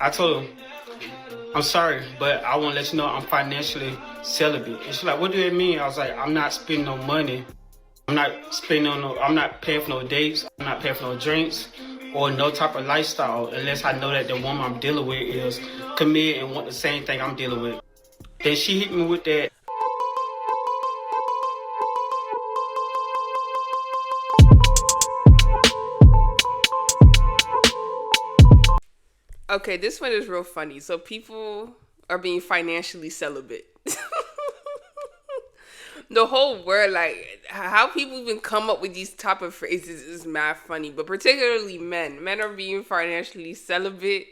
I told her, I'm sorry, but I want to let you know I'm financially celibate. And she's like, what do it mean? I was like, I'm not spending no money. I'm not paying for no dates. I'm not paying for no drinks or no type of lifestyle unless I know that the woman I'm dealing with is committed and want the same thing I'm dealing with. Then she hit me with that. Okay, this one is real funny. So people are being financially celibate. The whole word, like, how people even come up with these type of phrases is mad funny. But particularly men. Men are being financially celibate.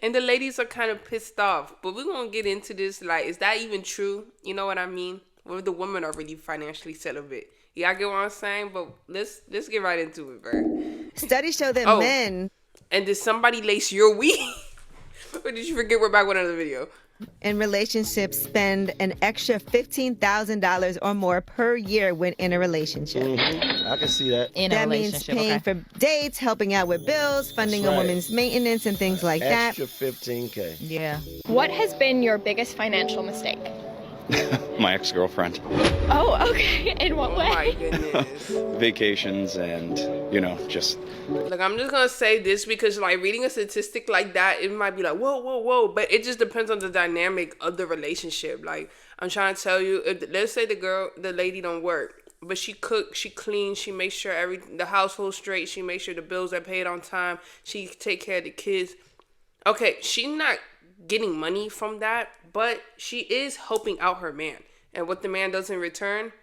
And the ladies are kind of pissed off. But we're going to get into this. Like, is that even true? You know what I mean? What if the women are really financially celibate? Y'all get what I'm saying? But let's get right into it, bro. Studies show that men... And did somebody lace your weed? Or did you forget we're back with another video? In relationships, spend an extra $15,000 or more per year when in a relationship. Mm-hmm. I can see that. That means paying for dates, helping out with bills, funding a woman's maintenance, and things like that. Extra $15K. Yeah. What has been your biggest financial mistake? My ex-girlfriend. Oh, okay. In what way? Oh my goodness. Vacations and, just... Like, I'm just gonna say this because, like, reading a statistic like that, it might be like, whoa. But it just depends on the dynamic of the relationship. Like, I'm trying to tell you, if, let's say the lady don't work, but she cooks, she cleans, she makes sure the household's straight, she makes sure the bills are paid on time, she take care of the kids. Okay, she's not getting money from that, but she is helping out her man. And what the man does in return,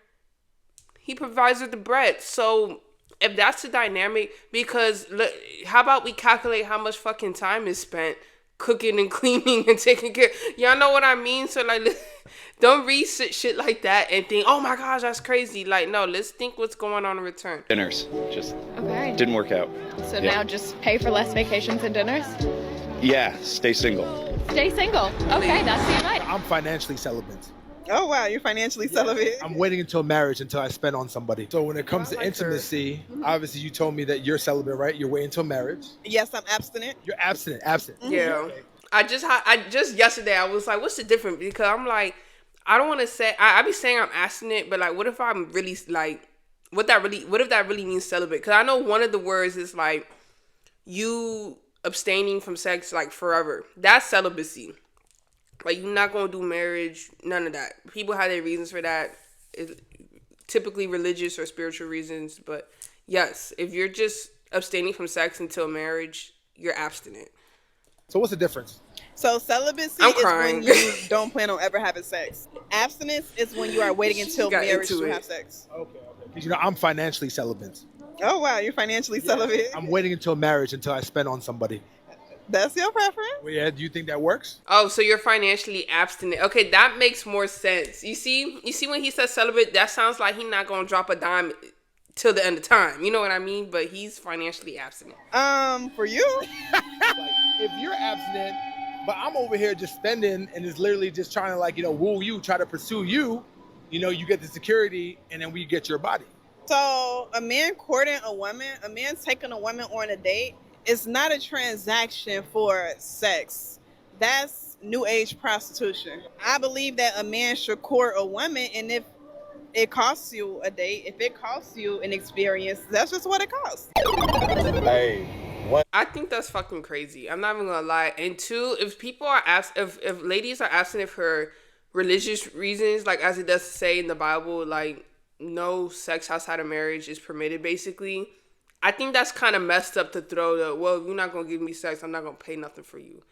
he provides her the bread. So if that's the dynamic, because look, how about we calculate how much fucking time is spent cooking and cleaning and taking care. Y'all know what I mean? So like, don't read shit like that and think, oh my gosh, that's crazy. Like, no, let's think what's going on in return. Dinners. Just Okay. didn't work out. So now just pay for less vacations and dinners? Yeah, stay single. Stay single. Okay, that's the advice. I'm financially celibate. Oh wow, you're financially celibate. I'm waiting until marriage until I spend on somebody. So when it comes to intimacy, obviously you told me that you're celibate, right? You're waiting until marriage. Yes, I'm abstinent. You're abstinent. Yeah. Okay. I just yesterday I was like, what's the difference? Because I'm like, I don't want to say I be saying I'm abstinent, but like, what if I'm really like, what if that really means celibate? Because I know one of the words is like you abstaining from sex like forever. That's celibacy. Like, you're not gonna do marriage, none of that. People have their reasons for that. It's typically religious or spiritual reasons, but yes, if you're just abstaining from sex until marriage, you're abstinent. So what's the difference? So celibacy I'm is crying. when you don't plan on ever having sex. Abstinence is when you are waiting until got marriage into to it. have sex. Okay. Because I'm financially celibate. Oh wow, you're financially celibate. I'm waiting until marriage until I spend on somebody. That's your preference? Well, yeah, do you think that works? Oh, so you're financially abstinent. Okay, that makes more sense. You see when he says celibate, that sounds like he's not gonna drop a dime till the end of time. You know what I mean? But he's financially abstinent. For you? Like, if you're abstinent, but I'm over here just spending and is literally just trying to woo you, try to pursue you, you get the security and then we get your body. So a man courting a woman, a man taking a woman on a date, it's not a transaction for sex. That's new age prostitution. I believe that a man should court a woman, and if it costs you a date, if it costs you an experience, that's just what it costs. Hey, what? I think that's fucking crazy. I'm not even gonna lie. And two, if people are if ladies are abstinent for religious reasons, like as it does say in the Bible, like no sex outside of marriage is permitted, basically. I think that's kind of messed up to throw if you're not going to give me sex, I'm not going to pay nothing for you.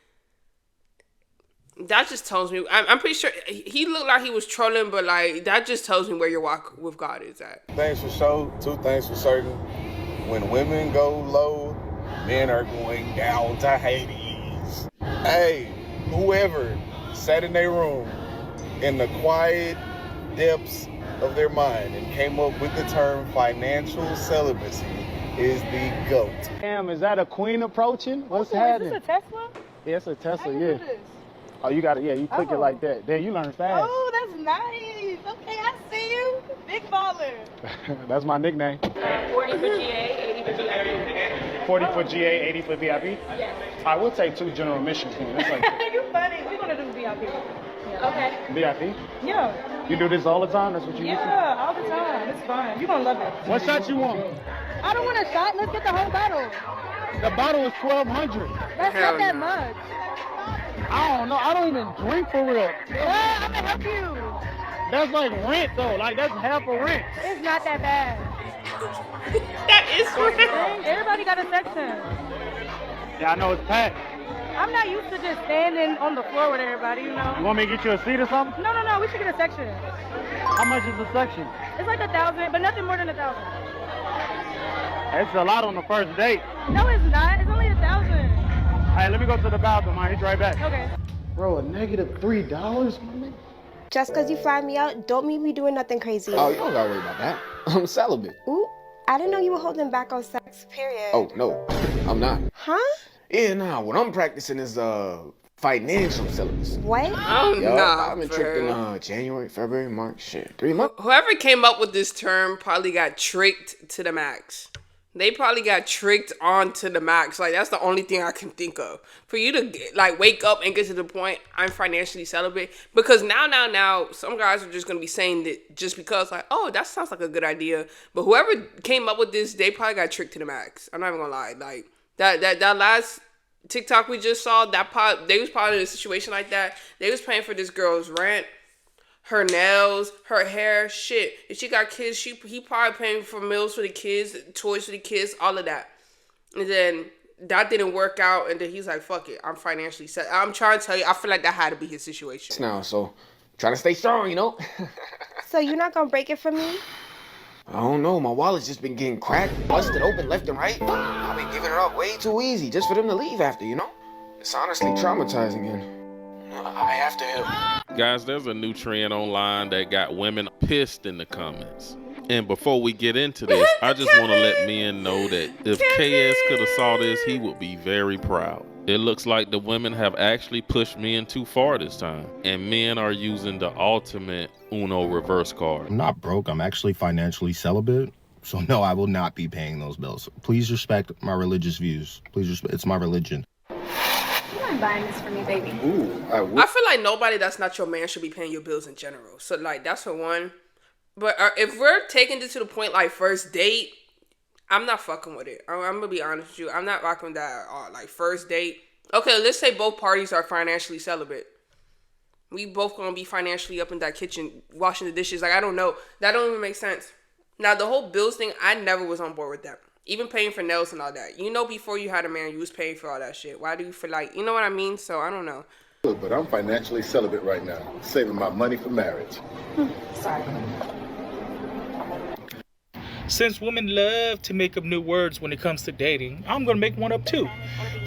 That just tells me, I'm pretty sure he looked like he was trolling, but like, that just tells me where your walk with God is at. Things for sure, two things for certain. When women go low, men are going down to Hades. Hey, whoever sat in their room in the quiet depths of their mind and came up with the term financial celibacy is the GOAT. Damn, is that a queen approaching? What's happening? Is this a Tesla? Yeah, it's a Tesla, How you yeah. do this? Oh, you got it, yeah, you click it like that. Then you learn fast. Oh, that's nice. Okay, I see you. Big baller. That's my nickname. 40 for GA, 80 for GA. 40 for GA, 80 for VIP? Yes. I will take 2 general admission. That's like You funny. We're gonna do VIP. Yeah. Okay. VIP? Yeah. You do this all the time? That's what you used to? Yeah, all the time. It's fun. You're gonna love it. What shot you want? I don't want a shot. Let's get the whole bottle. The bottle is $1,200. That's Hell not that no. much. I don't know. I don't even drink for real. Yeah, I can help you. That's like rent though. Like that's half a rent. It's not that bad. That is real. Everybody got a section. Yeah, I know it's packed. I'm not used to just standing on the floor with everybody, you know. You want me to get you a seat or something? No. We should get a section. How much is the section? It's like 1,000, but nothing more than 1,000. It's a lot on the first date. No, it's not. It's only 1,000. Hey, let me go to the bathroom. I'll hit you right back. Okay. Bro, a negative $3, man. Just because you fly me out, don't mean we doing nothing crazy. Oh, you don't gotta worry about that. I'm celibate. Ooh, I didn't know you were holding back on sex, period. Oh, no, I'm not. Huh? Yeah, nah, what I'm practicing is financial celibacy. What? Oh, Yup, nah, I've been bro. tricked in January, February, March, shit. 3 months. Whoever came up with this term probably got tricked to the max. They probably got tricked on to the max. Like, that's the only thing I can think of. For you to, like, wake up and get to the point, I'm financially celibate. Because now, some guys are just going to be saying that just because, like, oh, that sounds like a good idea. But whoever came up with this, they probably got tricked to the max. I'm not even going to lie. Like, that last TikTok we just saw, they was probably in a situation like that. They was paying for this girl's rent, her nails, her hair, shit. If she got kids, he probably paying for meals for the kids, toys for the kids, all of that. And then that didn't work out, and then he's like, fuck it, I'm financially set. I'm trying to tell you, I feel like that had to be his situation. Now, so trying to stay strong, you know? So you're not gonna break it for me? I don't know, my wallet's just been getting cracked, busted open left and right. I've been giving it up way too easy just for them to leave after, you know? It's honestly traumatizing, and I have to help. Guys, there's a new trend online that got women pissed in the comments. And before we get into this, I just want to let men know that if KS could have saw this, he would be very proud. It looks like the women have actually pushed men too far this time. And men are using the ultimate Uno reverse card. I'm not broke. I'm actually financially celibate. So no, I will not be paying those bills. Please respect my religious views. Please respect. It's my religion. You aren't buying this for me, baby. Ooh, I feel like nobody that's not your man should be paying your bills in general. So, like, that's for one. But if we're taking this to the point, like, first date, I'm not fucking with it. I'm going to be honest with you. I'm not rocking with that at all. Like, first date. Okay, let's say both parties are financially celibate. We both going to be financially up in that kitchen washing the dishes. Like, I don't know. That don't even make sense. Now, the whole bills thing, I never was on board with that. Even paying for nails and all that. You know, before you had a man, you was paying for all that shit. Why do you feel like, you know what I mean? So, I don't know. But I'm financially celibate right now, saving my money for marriage. Sorry. Since women love to make up new words when it comes to dating, I'm going to make one up too.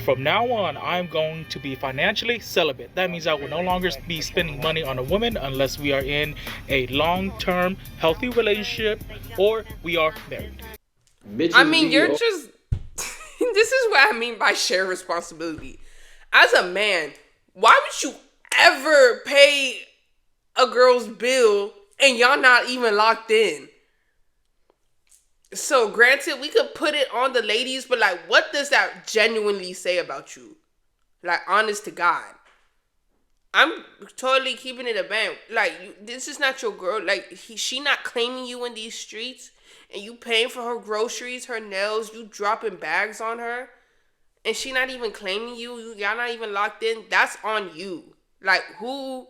From now on, I'm going to be financially celibate. That means I will no longer be spending money on a woman unless we are in a long-term, healthy relationship or we are married. I mean, you're just... This is what I mean by share responsibility. As a man, why would you ever pay a girl's bill and y'all not even locked in? So, granted, we could put it on the ladies, but, like, what does that genuinely say about you? Like, honest to God. I'm totally keeping it a band. Like, this is not your girl. Like, she not claiming you in these streets, and you paying for her groceries, her nails, you dropping bags on her, and she not even claiming you, y'all not even locked in. That's on you. Like, who...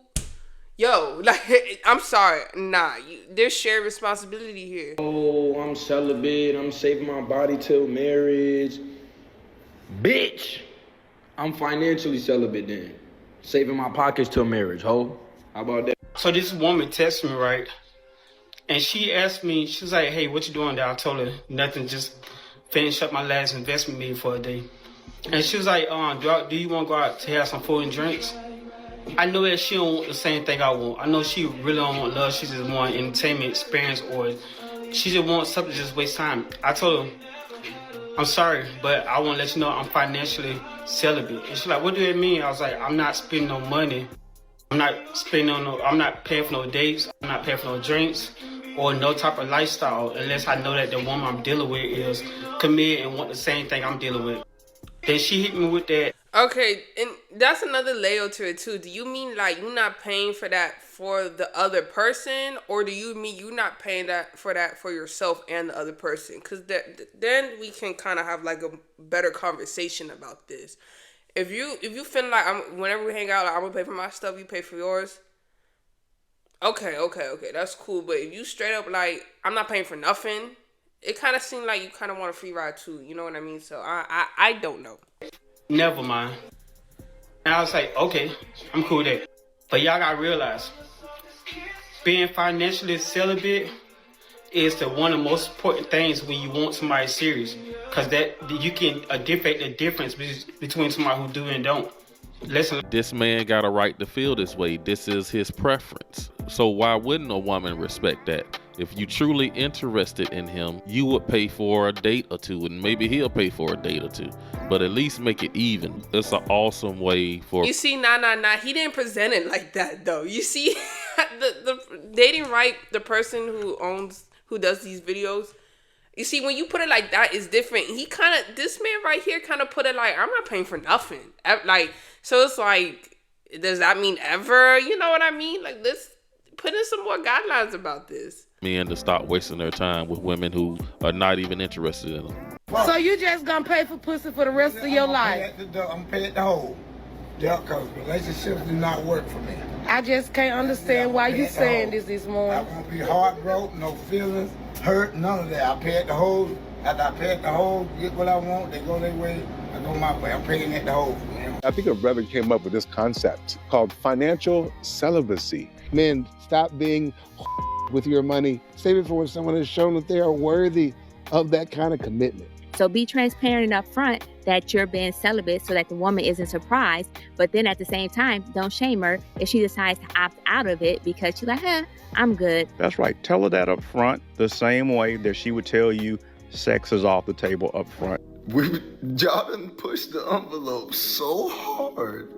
Yo, like, I'm sorry. Nah, there's shared responsibility here. Oh, I'm celibate. I'm saving my body till marriage. Bitch, I'm financially celibate then. Saving my pockets till marriage, ho. How about that? So this woman texted me, right? And she asked me, she was like, hey, what you doing there? I told her, nothing, just finish up my last investment meeting for a day. And she was like, do you want to go out to have some food and drinks? I know that she don't want the same thing I want. I know she really don't want love. She just want entertainment experience, or she just wants something to just waste time. I told her, I'm sorry, but I want to let you know I'm financially celibate. And she's like, what do that mean? I was like, I'm not spending no money. I'm not paying for no dates. I'm not paying for no drinks. or no type of lifestyle unless I know that the woman I'm dealing with is committed and want the same thing I'm dealing with. Then she hit me with that. Okay, and that's another layer to it too. Do you mean like you're not paying for that for the other person, or do you mean you're not paying that for yourself and the other person? Because then we can kind of have like a better conversation about this. If you feel like whenever we hang out, like, I'm gonna pay for my stuff, you pay for yours. Okay, that's cool. But if you straight up like I'm not paying for nothing, it kind of seems like you kind of want a free ride too. You know what I mean? So I don't know. Never mind. And I was like, okay, I'm cool with that. But y'all gotta realize, being financially celibate is one of the most important things when you want somebody serious. Because that you can identify the difference between somebody who do and don't. Listen. This man got a right to feel this way. This is his preference. So why wouldn't a woman respect that? If you truly interested in him, you would pay for a date or two, and maybe he'll pay for a date or two. But at least make it even. It's an awesome way for... You see, nah. He didn't present it like that, though. You see, the dating right, the person who does these videos, you see, when you put it like that, it's different. This man right here kind of put it like, I'm not paying for nothing. Like, so it's like, does that mean ever? You know what I mean? Like, let's put in some more guidelines about this. Men to stop wasting their time with women who are not even interested in them. So you just gonna pay for pussy for the rest of your life? I'm gonna pay it the whole. Yeah, because relationships do not work for me. I just can't understand why you saying this morning. I won't be heartbroken, no feelings, hurt, none of that. I pay it the whole. After I pay it the whole, get what I want, they go their way, I go my way. I'm paying it the whole. I think a brother came up with this concept called financial celibacy. Men, stop being with your money. Save it for when someone has shown that they are worthy of that kind of commitment. So be transparent and upfront that you're being celibate so that the woman isn't surprised. But then at the same time, don't shame her if she decides to opt out of it because she's like, I'm good. That's right. Tell her that up front the same way that she would tell you sex is off the table up front. Y'all done pushed the envelope so hard.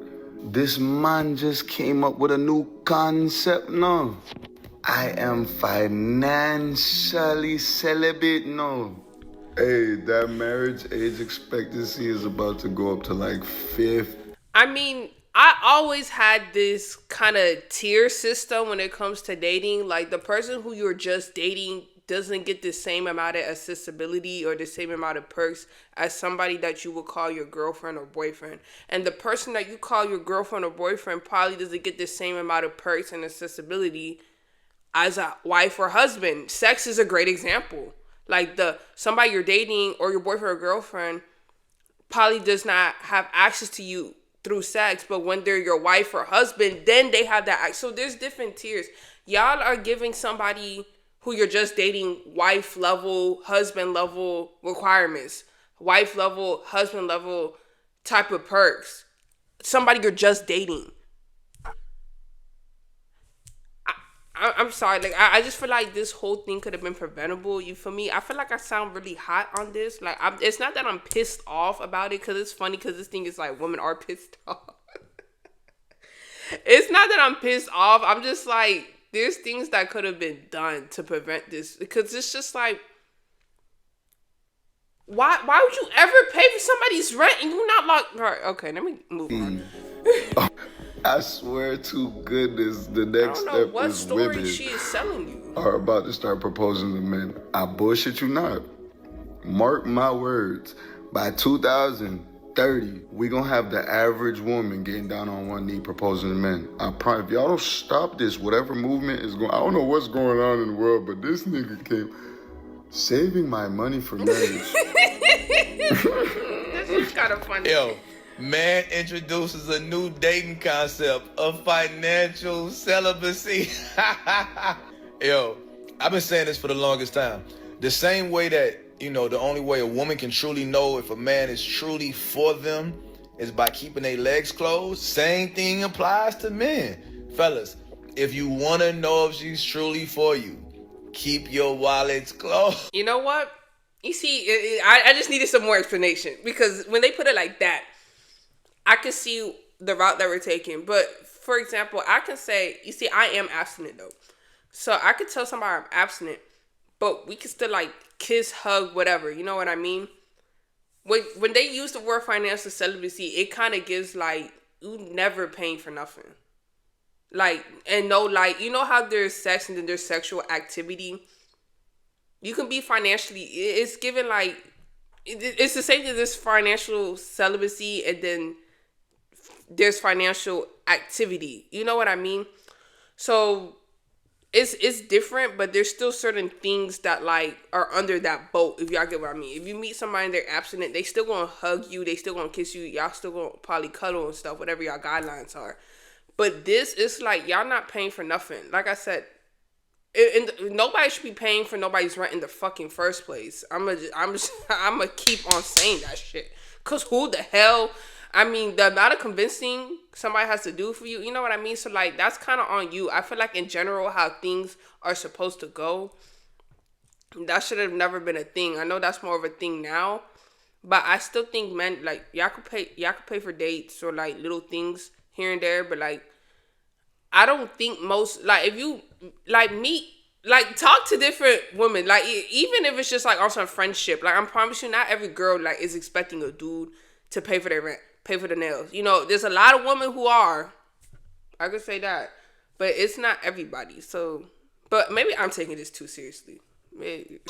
This man just came up with a new concept now. I am financially celibate now. Hey, that marriage age expectancy is about to go up to like 50. I mean, I always had this kind of tier system when it comes to dating. Like, the person who you're just dating doesn't get the same amount of accessibility or the same amount of perks as somebody that you would call your girlfriend or boyfriend. And the person that you call your girlfriend or boyfriend probably doesn't get the same amount of perks and accessibility as a wife or husband. Sex is a great example. Like, somebody you're dating or your boyfriend or girlfriend probably does not have access to you through sex, but when they're your wife or husband, then they have that access. So there's different tiers. Y'all are giving somebody who you're just dating wife level, husband level requirements, wife level, husband level type of perks. Somebody you're just dating. I'm sorry, like I just feel like this whole thing could have been preventable. You feel me? I feel like I sound really hot on this. Like, it's not that I'm pissed off about it, because it's funny, because this thing is like women are pissed off. It's not that I'm pissed off. I'm just like, there's things that could have been done to prevent this, because it's just like, why would you ever pay for somebody's rent and you not locked? All right, okay, let me move on. I swear to goodness, the next step what is story women she is selling you. are about to start proposing to men. I bullshit you not. Mark my words. By 2030, we gonna have the average woman getting down on one knee proposing to men. I promise. If y'all don't stop this, whatever movement is going, I don't know what's going on in the world, but this nigga came saving my money for marriage. This is kind of funny. Yo. Man introduces a new dating concept of financial celibacy. Yo, I've been saying this for the longest time. The same way that, the only way a woman can truly know if a man is truly for them is by keeping their legs closed. Same thing applies to men. Fellas, if you want to know if she's truly for you, keep your wallets closed. You know what? You see, I just needed some more explanation, because when they put it like that, I can see the route that we're taking. But, for example, I can say, you see, I am abstinent, though. So I could tell somebody I'm abstinent, but we could still like kiss, hug, whatever. You know what I mean? When they use the word financial celibacy, it kind of gives like you never paying for nothing. Like, and no, like, you know how there's sex and then there's sexual activity? You can be financially, it's given like, it's the same as this financial celibacy and then there's financial activity. You know what I mean? So it's different, but there's still certain things that like are under that boat, if y'all get what I mean. If you meet somebody and they're abstinent, they still gonna hug you, they still gonna kiss you, y'all still gonna probably cuddle and stuff, whatever y'all guidelines are. But this is like, y'all not paying for nothing. Like I said, nobody should be paying for nobody's rent in the fucking first place. I'm gonna keep on saying that shit. Cause who the hell? I mean, the amount of convincing somebody has to do for you, you know what I mean? So like, that's kind of on you. I feel like in general, how things are supposed to go, that should have never been a thing. I know that's more of a thing now, but I still think men, like, y'all could pay for dates or like little things here and there, but like, I don't think most, like, if you like meet, like, talk to different women, like, even if it's just like on some friendship, like, I promise you, not every girl like is expecting a dude to pay for their rent, pay for the nails. You know, there's a lot of women who are, I could say that, but it's not everybody. So, but maybe I'm taking this too seriously. Maybe.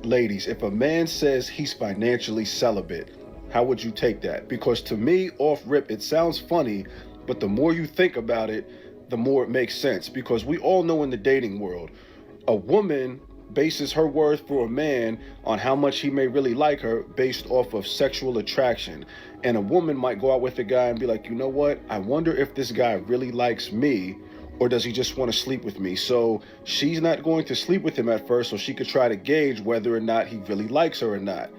Ladies, if a man says he's financially celibate, how would you take that? Because to me, off rip, it sounds funny, but the more you think about it, the more it makes sense. Because we all know in the dating world, a woman bases her worth for a man on how much he may really like her based off of sexual attraction. And a woman might go out with a guy and be like, you know what? I wonder if this guy really likes me, or does he just want to sleep with me? So she's not going to sleep with him at first, so she could try to gauge whether or not he really likes her or not.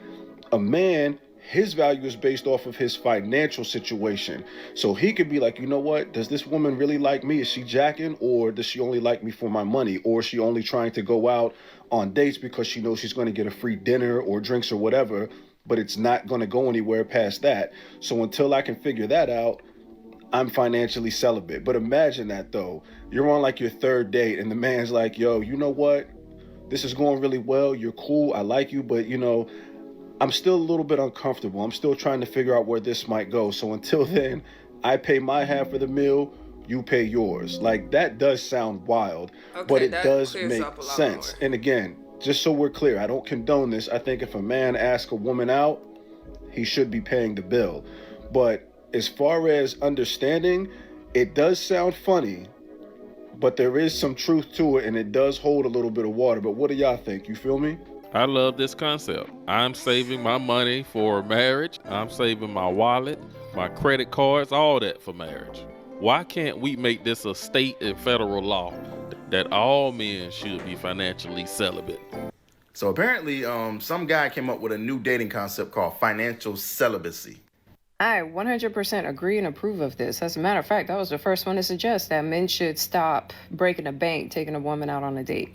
A man, his value is based off of his financial situation. So he could be like, you know what? Does this woman really like me? Is she jacking, or does she only like me for my money? Or is she only trying to go out on dates because she knows she's going to get a free dinner or drinks or whatever, but it's not going to go anywhere past that. So until I can figure that out, I'm financially celibate. But imagine that though. You're on like your third date and the man's like, yo, you know what? This is going really well. You're cool. I like you, but you know, I'm still a little bit uncomfortable. I'm still trying to figure out where this might go. So until then, I pay my half of the meal, you pay yours. Like, that does sound wild, but it does make sense. And again, just so we're clear, I don't condone this. I think if a man asks a woman out, he should be paying the bill. But as far as understanding, it does sound funny, but there is some truth to it, and it does hold a little bit of water. But what do y'all think? You feel me? I love this concept. I'm saving my money for marriage. I'm saving my wallet, my credit cards, all that for marriage. Why can't we make this a state and federal law that all men should be financially celibate? So apparently, some guy came up with a new dating concept called financial celibacy. I 100% agree and approve of this. As a matter of fact, I was the first one to suggest that men should stop breaking a bank, taking a woman out on a date.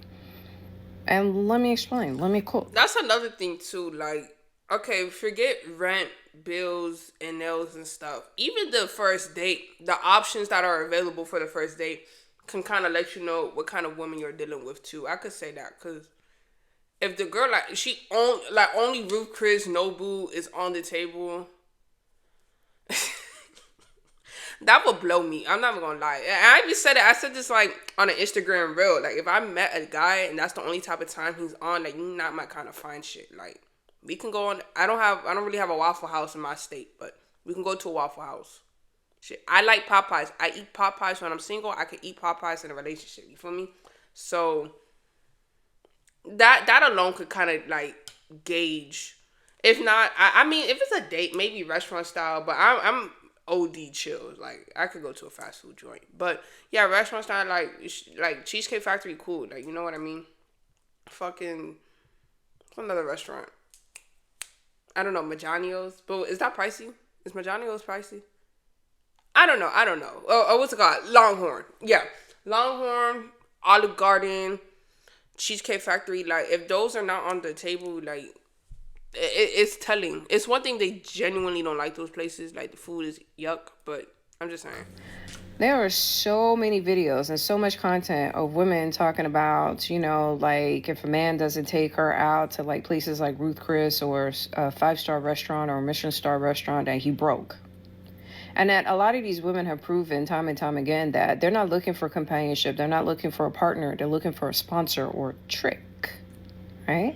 And let me explain. Let me quote. That's another thing too. Like, okay, forget rent, bills, and nails and stuff. Even the first date, the options that are available for the first date can kind of let you know what kind of woman you're dealing with too. I could say that because if the girl only Ruth Chris Nobu is on the table, that would blow me. I'm not even gonna lie. And I even said it. I said this like on an Instagram reel. Like, if I met a guy and that's the only type of time he's on, like, you're not my kind of fine shit. Like, we can go on. I don't really have a Waffle House in my state, but we can go to a Waffle House. Shit, I like Popeyes. I eat Popeyes when I'm single. I can eat Popeyes in a relationship. You feel me? So that alone could kind of like gauge. If not, I mean, if it's a date, maybe restaurant style. But I'm OD chill. Like, I could go to a fast food joint. But yeah, restaurant style, like Cheesecake Factory, cool. Like, you know what I mean? Fucking, what's another restaurant? I don't know, Majanios. But is that pricey? Is Majanios pricey? I don't know. Oh, what's it called? Longhorn. Yeah. Longhorn, Olive Garden, Cheesecake Factory. Like, if those are not on the table, like, it's telling. It's one thing they genuinely don't like those places. Like, the food is yuck. But I'm just saying. There are so many videos and so much content of women talking about, you know, like if a man doesn't take her out to like places like Ruth Chris or a 5-star restaurant or a Michelin star restaurant, that he broke. And that a lot of these women have proven time and time again that they're not looking for companionship. They're not looking for a partner. They're looking for a sponsor or a trick, right?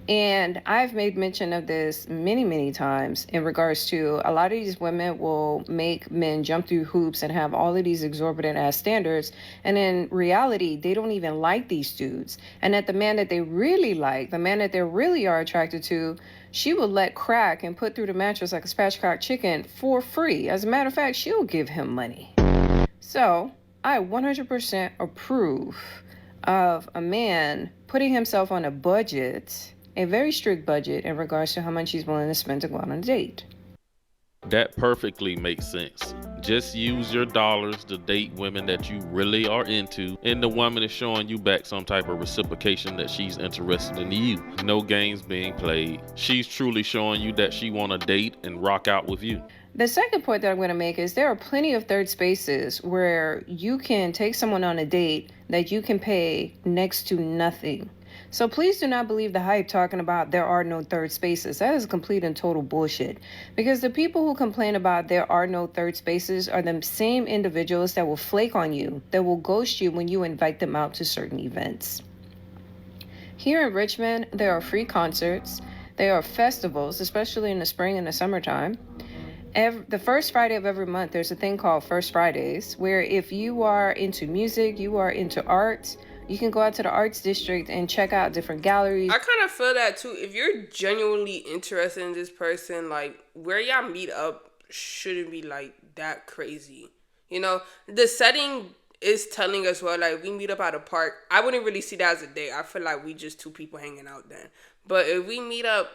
And I've made mention of this many, many times in regards to a lot of these women will make men jump through hoops and have all of these exorbitant ass standards. And in reality, they don't even like these dudes. And that the man that they really like, the man that they really are attracted to, she will let crack and put through the mattress like a spatchcock chicken for free. As a matter of fact, she'll give him money. So I 100% approve of a man putting himself on a budget, a very strict budget in regards to how much he's willing to spend to go out on a date. That perfectly makes sense. Just use your dollars to date women that you really are into, and the woman is showing you back some type of reciprocation that she's interested in you. No games being played. She's truly showing you that she want to date and rock out with you. The second point that I'm going to make is there are plenty of third spaces where you can take someone on a date that you can pay next to nothing. So please do not believe the hype talking about there are no third spaces. That is complete and total bullshit. Because the people who complain about there are no third spaces are the same individuals that will flake on you, that will ghost you when you invite them out to certain events. Here in Richmond, there are free concerts. There are festivals, especially in the spring and the summertime. The first Friday of every month, there's a thing called First Fridays, where if you are into music, you are into art, you can go out to the arts district and check out different galleries. I kind of feel that too. If you're genuinely interested in this person, like where y'all meet up shouldn't be like that crazy. You know, the setting is telling us, well, like we meet up at a park. I wouldn't really see that as a date. I feel like we just two people hanging out then. But if we meet up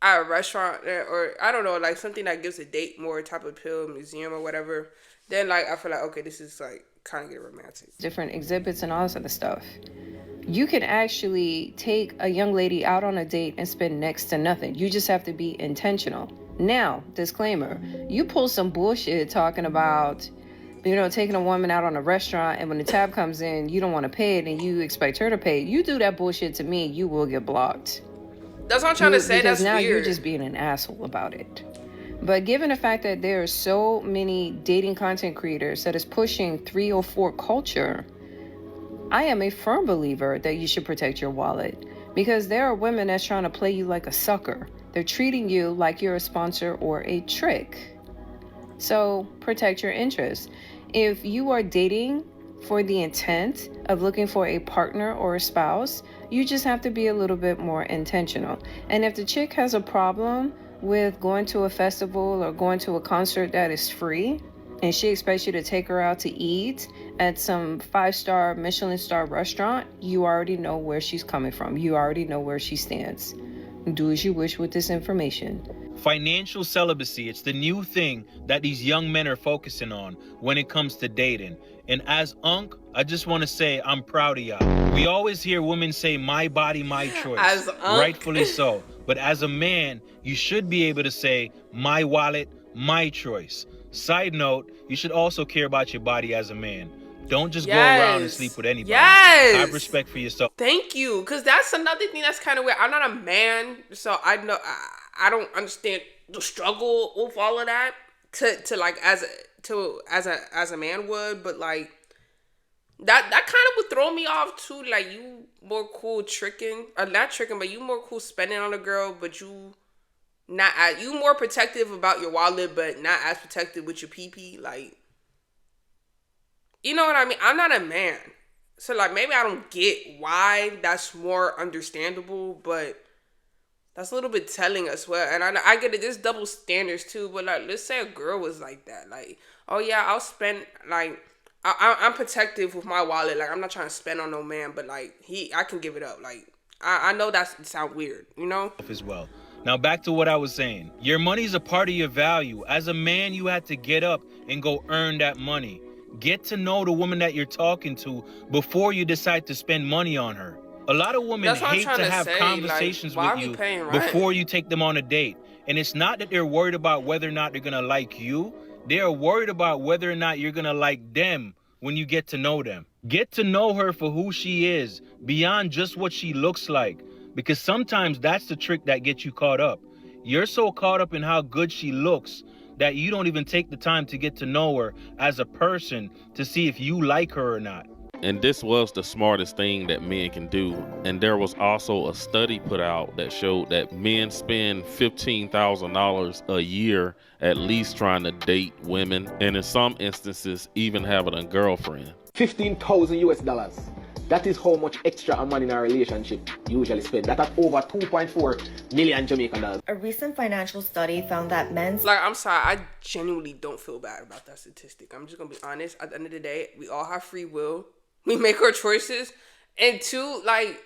at a restaurant or I don't know, like something that gives a date more type of appeal, museum or whatever, then like I feel like, okay, this is like kind of get romantic. Different exhibits and all this other stuff. You can actually take a young lady out on a date and spend next to nothing. You just have to be intentional. Now, disclaimer, you pull some bullshit talking about, you know, taking a woman out on a restaurant and when the tab comes in, you don't want to pay it and you expect her to pay it. You do that bullshit to me, you will get blocked. That's what I'm trying to say. Because that's now weird. You're just being an asshole about it. But given the fact that there are so many dating content creators that is pushing 3 or 4 culture, I am a firm believer that you should protect your wallet. Because there are women that's trying to play you like a sucker. They're treating you like you're a sponsor or a trick. So protect your interests. If you are dating for the intent of looking for a partner or a spouse, you just have to be a little bit more intentional. And if the chick has a problem with going to a festival or going to a concert that is free, and she expects you to take her out to eat at some 5-star Michelin star restaurant, you already know where she's coming from. You already know where she stands. Do as you wish with this information. Financial celibacy, it's the new thing that these young men are focusing on when it comes to dating. And as Unc, I just want to say I'm proud of y'all. We always hear women say, my body, my choice. As Unc. Rightfully so. But as a man, you should be able to say, my wallet, my choice. Side note, you should also care about your body as a man. Don't just go around and sleep with anybody. Yes. Have respect for yourself. Thank you. Because that's another thing that's kind of weird. I'm not a man, so I know I don't understand the struggle with all of that to like as a man would, but like that kind of would throw me off too. Like you more cool tricking, or not tricking, but you more cool spending on a girl, but you more protective about your wallet, but not as protective with your PP. Like, you know what I mean? I'm not a man, so like maybe I don't get why that's more understandable, but that's a little bit telling as well. And I get it, there's double standards too, but like let's say a girl was like that, like, oh yeah, I'll spend, like I'm protective with my wallet, like I'm not trying to spend on no man, but like I can give it up. Like I know that sounds weird, you know? As well. Now back to what I was saying. Your money's a part of your value. As a man, you have to get up and go earn that money. Get to know the woman that you're talking to before you decide to spend money on her. A lot of women hate to have conversations with you before you take them on a date. And it's not that they're worried about whether or not they're going to like you. They are worried about whether or not you're gonna like them when you get to know them. Get to know her for who she is, beyond just what she looks like. Because sometimes that's the trick that gets you caught up. You're so caught up in how good she looks that you don't even take the time to get to know her as a person to see if you like her or not. And this was the smartest thing that men can do. And there was also a study put out that showed that men spend $15,000 a year at least trying to date women, and in some instances even having a girlfriend. 15,000 US dollars. That is how much extra a man in a relationship usually spend. That at over 2.4 million Jamaican dollars. A recent financial study found that men's... Like, I'm sorry, I genuinely don't feel bad about that statistic. I'm just gonna be honest. At the end of the day, we all have free will. We make our choices. And two, like,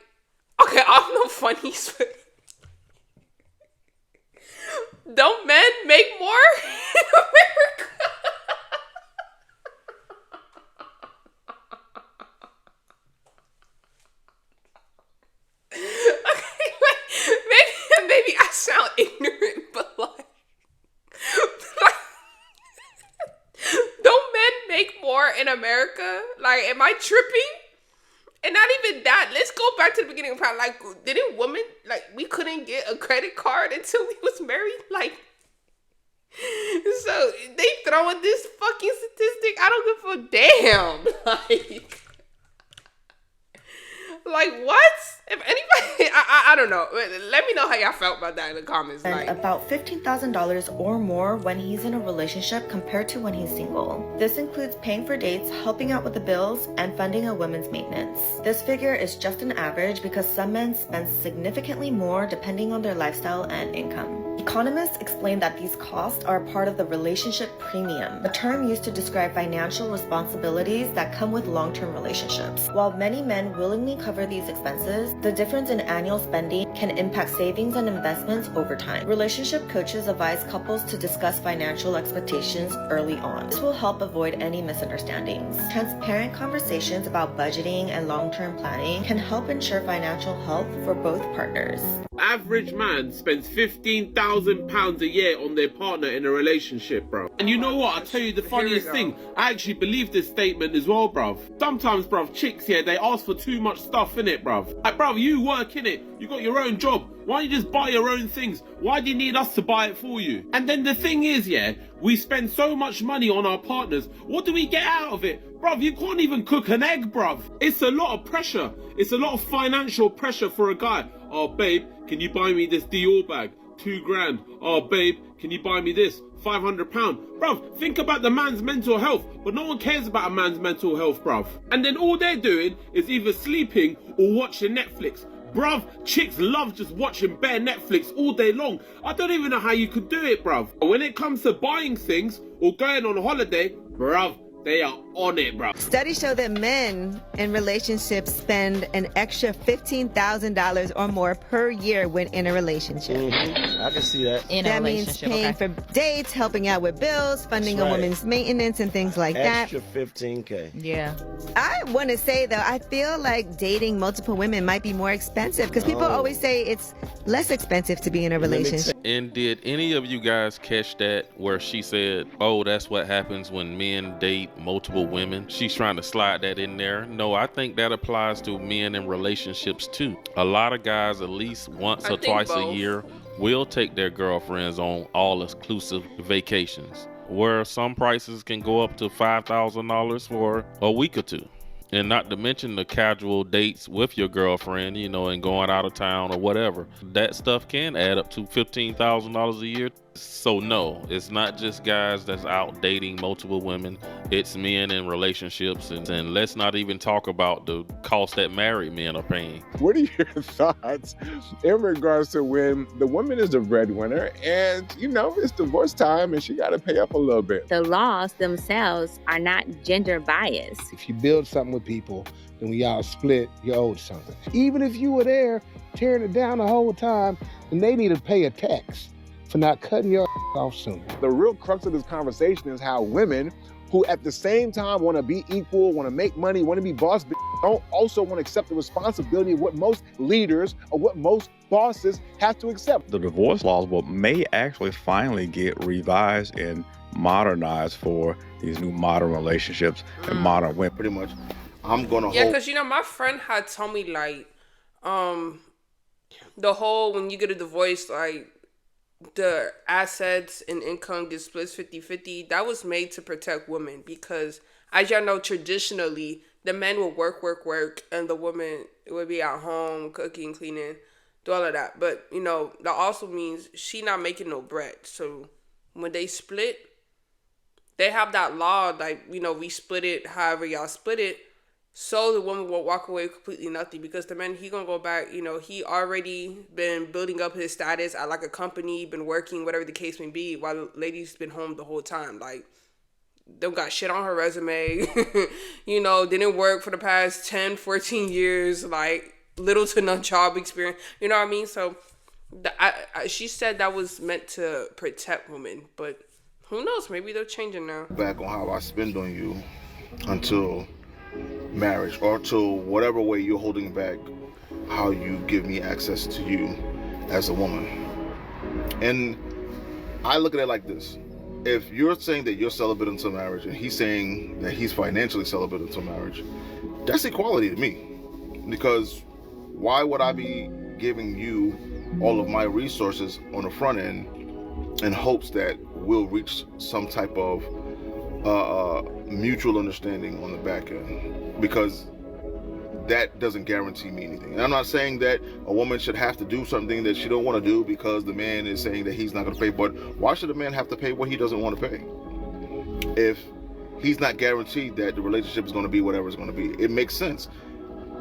okay, I'm no funnies, but don't men make more in America? Maybe I sound ignorant, but like don't men make more in America? Like, am I tripping? And not even that. Let's go back to the beginning of time. Like, didn't women, like, we couldn't get a credit card until we was married? Like, so they throwing this fucking statistic. I don't give a damn. Like what? If anybody, I don't know. Let me know how y'all felt about that in the comments. And about $15,000 or more when he's in a relationship compared to when he's single. This includes paying for dates, helping out with the bills, and funding a woman's maintenance. This figure is just an average because some men spend significantly more depending on their lifestyle and income. Economists explain that these costs are part of the relationship premium, a term used to describe financial responsibilities that come with long-term relationships. While many men willingly cover these expenses, the difference in annual spending can impact savings and investments over time. Relationship coaches advise couples to discuss financial expectations early on. This will help avoid any misunderstandings. Transparent conversations about budgeting and long-term planning can help ensure financial health for both partners. Average man spends £15,000 a year on their partner in a relationship, bro. And you know what? I'll tell you the funniest thing. I actually believe this statement as well, bruv. Sometimes, bruv, chicks here, they ask for too much stuff in it, bruv. Like, bruv, you work in it. You got your own job. Why don't you just buy your own things? Why do you need us to buy it for you? And then the thing is, yeah, we spend so much money on our partners. What do we get out of it? Bruv, you can't even cook an egg, bruv. It's a lot of pressure. It's a lot of financial pressure for a guy. Oh, babe, can you buy me this Dior bag? $2,000. Oh, babe, can you buy me this? £500. Bruv, think about the man's mental health, but no one cares about a man's mental health, bruv. And then all they're doing is either sleeping or watching Netflix. Bruv, chicks love just watching bare Netflix all day long. I don't even know how you could do it, bruv. When it comes to buying things or going on holiday, bruv, they are on it, bro. Studies show that men in relationships spend an extra $15,000 or more per year when in a relationship. I can see that. That means paying for dates, helping out with bills, funding a woman's maintenance, and things like that. Extra $15K. Yeah. I want to say, though, I feel like dating multiple women might be more expensive because people always say it's less expensive to be in a relationship. And did any of you guys catch that where she said, oh, that's what happens when men date multiple women? She's trying to slide that in there. No, I think that applies to men in relationships too. A lot of guys at least once or twice a year will take their girlfriends on all-inclusive vacations, where some prices can go up to $5,000 for a week or two. And not to mention the casual dates with your girlfriend, you know, and going out of town or whatever. That stuff can add up to $15,000 a year. So no, it's not just guys that's out dating multiple women. It's men in relationships. And let's not even talk about the cost that married men are paying. What are your thoughts in regards to when the woman is the breadwinner and, you know, it's divorce time and she got to pay up a little bit? The laws themselves are not gender biased. If you build something with people, then we all split, you're owed something. Even if you were there tearing it down the whole time, then they need to pay a tax for not cutting your off sooner. The real crux of this conversation is how women who at the same time want to be equal, want to make money, want to be boss, don't also want to accept the responsibility of what most leaders or what most bosses have to accept. The divorce laws may actually finally get revised and modernized for these new modern relationships and modern women. Pretty much. I'm gonna Yeah, because my friend had told me like, the whole when you get a divorce, like the assets and income get split 50-50. That was made to protect women because, as y'all know, traditionally the men will work, and the woman would be at home cooking, cleaning, do all of that. But that also means she not making no bread. So when they split, they have that law like we split it however y'all split it. So the woman will walk away with completely nothing because the man, he gonna go back, he already been building up his status at like a company, been working, whatever the case may be, while the lady's been home the whole time. Like, don't got shit on her resume, didn't work for the past 10, 14 years, like little to none job experience, you know what I mean? So she said that was meant to protect women, but who knows, maybe they're changing now. Back on how I spend on you until marriage or to whatever way you're holding back how you give me access to you as a woman. And I look at it like this. If you're saying that you're celibate until marriage and he's saying that he's financially celibate until marriage, that's equality to me. Because why would I be giving you all of my resources on the front end in hopes that we'll reach some type of mutual understanding on the back end? Because that doesn't guarantee me anything. And I'm not saying that a woman should have to do something that she don't want to do because the man is saying that he's not going to pay. But why should a man have to pay what he doesn't want to pay if he's not guaranteed that the relationship is going to be whatever it's going to be? It makes sense.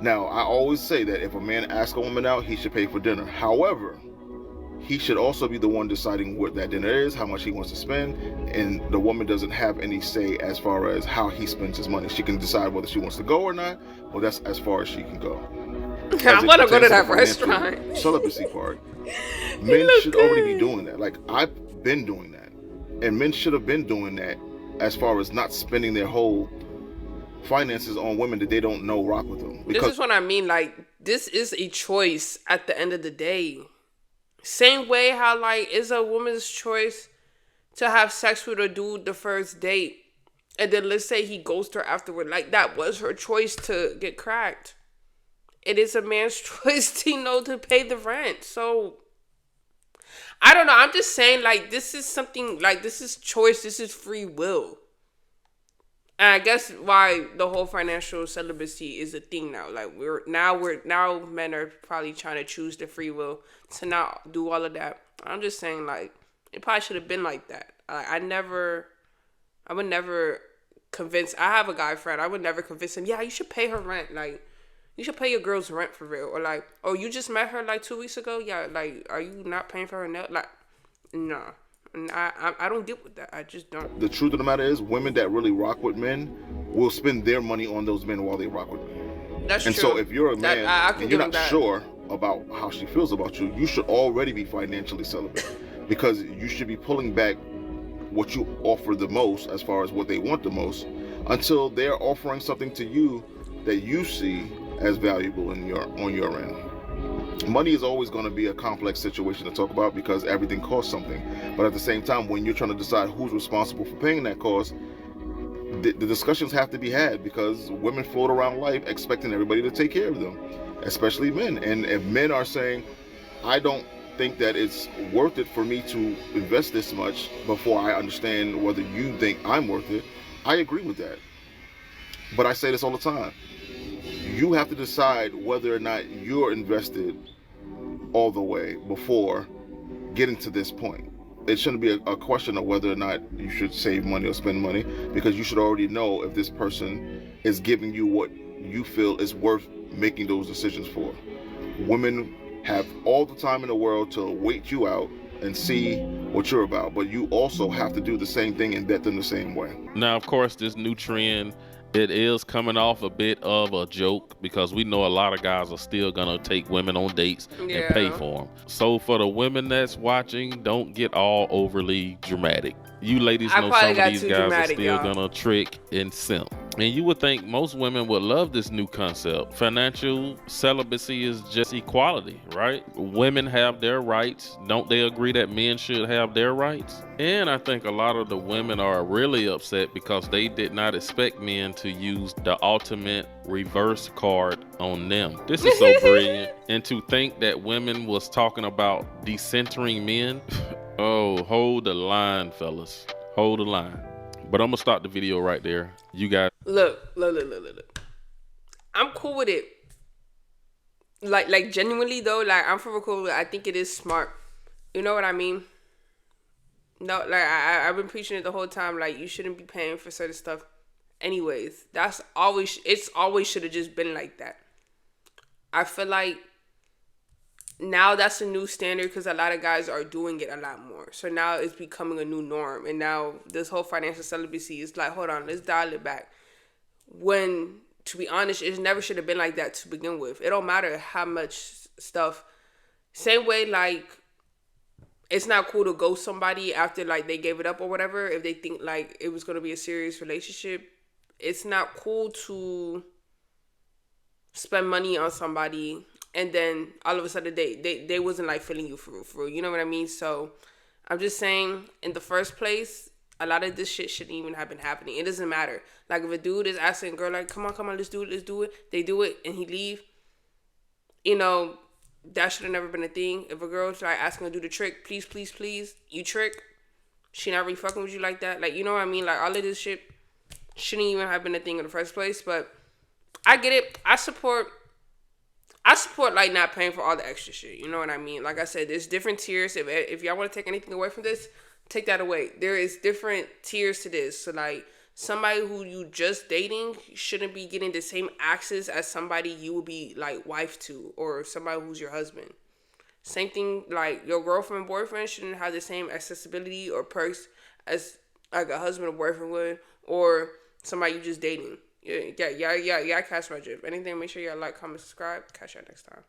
Now, I always say that if a man asks a woman out, he should pay for dinner. However, he should also be the one deciding what that dinner is, how much he wants to spend, and the woman doesn't have any say as far as how he spends his money. She can decide whether she wants to go or not, but that's as far as she can go. I want to go to that restaurant. Celibacy part. Men should already be doing that. Like, I've been doing that. And men should have been doing that as far as not spending their whole finances on women that they don't know rock with them. This is what I mean. Like, this is a choice at the end of the day. Same way how, like, it's a woman's choice to have sex with a dude the first date. And then let's say he ghosts her afterward. Like, that was her choice to get cracked. It is a man's choice to pay the rent. So, I don't know. I'm just saying, like, this is something, like, this is choice. This is free will. And I guess why the whole financial celibacy is a thing now. Like, now men are probably trying to choose the free will to not do all of that. I'm just saying, like, it probably should have been like that. I would never convince. I have a guy friend. I would never convince him. Yeah, you should pay her rent. Like, you should pay your girl's rent for real. Or like, oh, you just met her like 2 weeks ago. Yeah, like, are you not paying for her nail? Like, nah. And I don't deal with that. I just don't. The truth of the matter is, women that really rock with men will spend their money on those men while they rock with men. That's and true. So if you're a man and you're not that. sure about how she feels about you, you should already be financially celibate because you should be pulling back what you offer the most as far as what they want the most until they're offering something to you that you see as valuable on your end. Money is always going to be a complex situation to talk about because everything costs something. But at the same time, when you're trying to decide who's responsible for paying that cost, the discussions have to be had because women float around life expecting everybody to take care of them, especially men. And if men are saying, I don't think that it's worth it for me to invest this much before I understand whether you think I'm worth it, I agree with that. But I say this all the time. You have to decide whether or not you're invested all the way before getting to this point. It shouldn't be a question of whether or not you should save money or spend money because you should already know if this person is giving you what you feel is worth making those decisions for. Women have all the time in the world to wait you out and see what you're about, but you also have to do the same thing and vet them the same way. Now, of course, this new trend, it is coming off a bit of a joke because we know a lot of guys are still gonna take women on dates and pay for them. So for the women that's watching, don't get all overly dramatic. You ladies know some of these guys are still gonna trick and simp. And you would think most women would love this new concept. Financial celibacy is just equality, right? Women have their rights. Don't they agree that men should have their rights? And I think a lot of the women are really upset because they did not expect men to use the ultimate reverse card on them. This is so brilliant. And to think that women was talking about decentering men. Oh, hold the line, fellas. Hold the line. But I'm gonna start the video right there. You guys look. I'm cool with it. Like genuinely though, like I'm for cool with it. I think it is smart. You know what I mean? No, like I've been preaching it the whole time. Like you shouldn't be paying for certain stuff. Anyways, it's always should have just been like that. I feel like now that's a new standard because a lot of guys are doing it a lot more. So now it's becoming a new norm. And now this whole financial celibacy is like, hold on, let's dial it back. When, to be honest, it never should have been like that to begin with. It don't matter how much stuff. Same way, like, it's not cool to ghost somebody after, like, they gave it up or whatever. If they think, like, it was going to be a serious relationship. It's not cool to spend money on somebody and then all of a sudden they wasn't like feeling you for real, you know what I mean? So I'm just saying, in the first place, a lot of this shit shouldn't even have been happening. It doesn't matter. Like if a dude is asking a girl like, come on, let's do it, they do it and he leave, you know, that should have never been a thing. If a girl's like asking to do the trick, please, you trick, she not really fucking with you like that. Like, you know what I mean? Like all of this shit shouldn't even have been a thing in the first place. But I get it. I support like not paying for all the extra shit. You know what I mean? Like I said, there's different tiers. If y'all want to take anything away from this, take that away. There is different tiers to this. So like somebody who you just dating shouldn't be getting the same access as somebody you would be like wife to, or somebody who's your husband. Same thing, like your girlfriend, boyfriend shouldn't have the same accessibility or perks as like a husband or boyfriend would, or somebody you just dating. Yeah, catch my drift. Anything, make sure y'all like, comment, subscribe. Catch y'all next time.